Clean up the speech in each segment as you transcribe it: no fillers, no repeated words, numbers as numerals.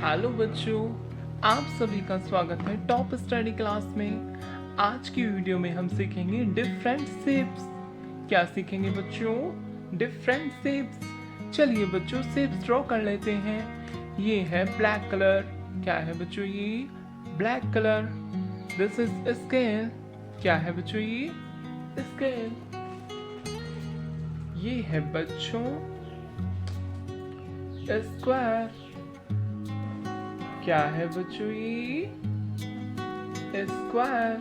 Hello बच्चों, आप सभी का स्वागत है टॉप स्टडी क्लास में। आज की वीडियो में हम सीखेंगे डिफरेंट शेप्स। क्या सीखेंगे बच्चों? Different shapes. चलिए बच्चों शेप्स ड्रॉ कर लेते हैं। ये है ब्लैक कलर। क्या है बच्चों ये? Black colour. This is scale. क्या है बच्चों ये? स्केल। ये है बच्चों स्क्वायर। क्या है बच्चों ये? स्क्वायर।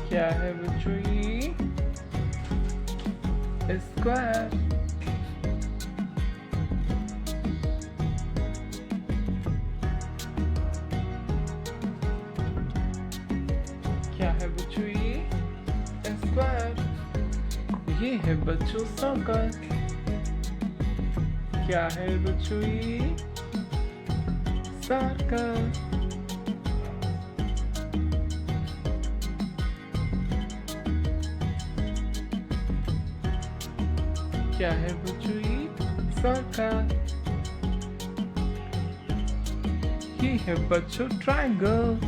क्या है बच्चों ये? स्क्वायर। क्या है बच्चों ये? स्क्वायर। ये है बच्चों सर्कल। क्या है बच्चों ये? सर्कल। क्या है बच्चों ये? सर्कल। ये है बच्चों ट्रायंगल।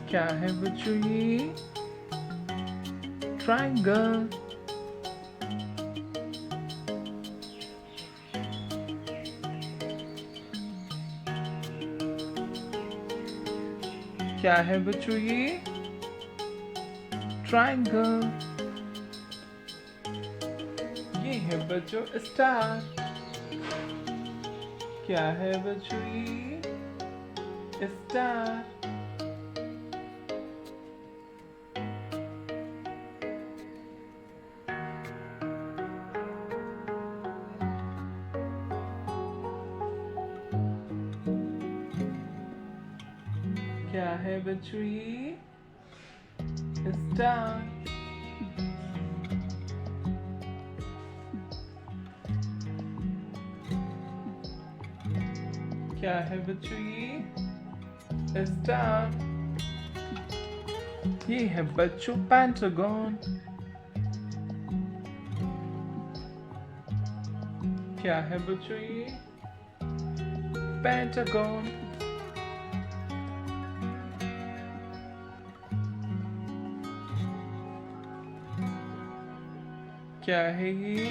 क्या है बच्चों ये? ट्रायंगल। क्या है बच्चों ये? ट्रायंगल। ये है बच्चों स्टार। क्या है बच्चों ये? स्टार। क्या है बच्चों ये? स्टार। क्या है बच्चों ये? स्टार। ये है बच्चों पेंटागन। क्या है बच्चों ये? पेंटागन। क्या है ये?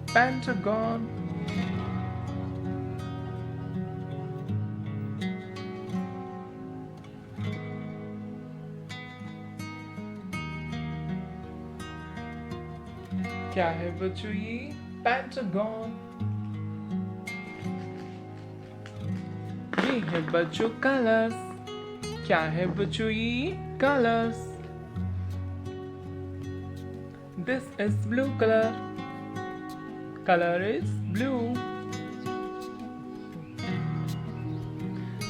पेंटागन। क्या है बच्चों ये? पेंटागन। ये है बच्चों कलर्स। क्या है बच्चों ये? Colours. This is blue color. Color is blue.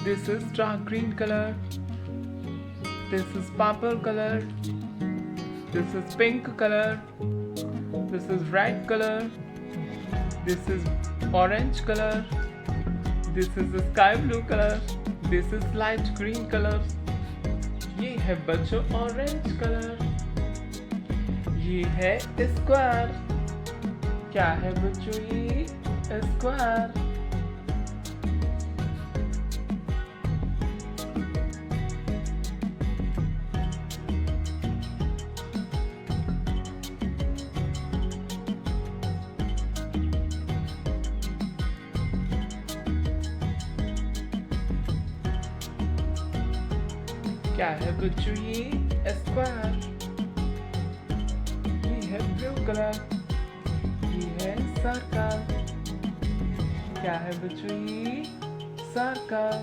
This is dark green color. This is purple color. This is pink color. This is red color. This is orange color. This is sky blue color. This is light green color. ये है बच्चों orange color. ये है square. क्या है बच्चों ये? Square. क्या है बच्चों ये? स्क्वायर। ये है ब्लू कलर। ये है सर्कल। क्या है बच्चों ये? सर्कल।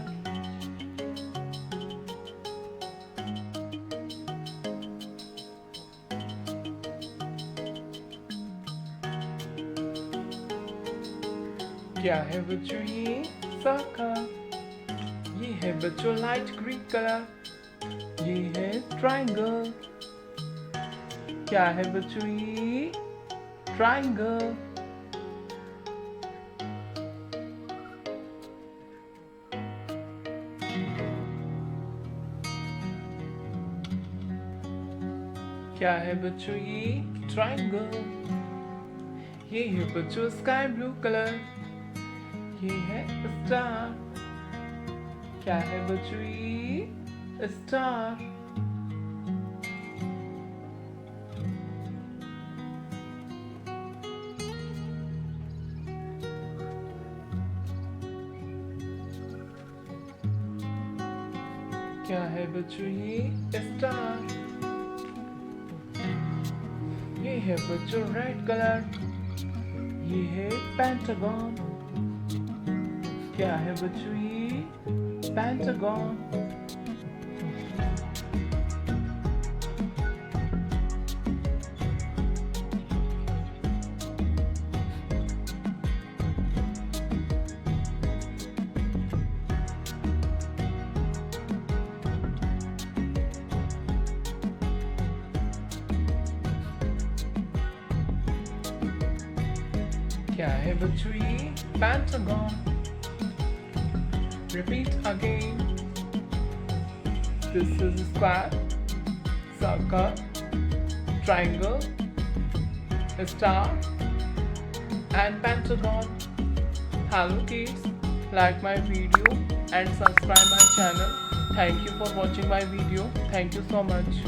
क्या है बच्चों ये? सर्कल। ये है बच्चों लाइट ग्रीन कलर। ये है ट्रायंगल। क्या है बच्चों ये? ट्रायंगल। क्या है बच्चों ये ट्रायंगल, ये है बच्चों स्काई ब्लू कलर, ये है स्टार, क्या है बच्चों ये स्टार। क्या है बच्चों ये स्टार, ये है बच्चों रेड कलर, ये है पेंटागन, क्या है बच्चों ये पेंटागन। क्या है बच्चों ये pentagon. Repeat again. This is square, circle, triangle, star, and pentagon. Hello kids, like my video and subscribe my channel. Thank you for watching my video. Thank you so much.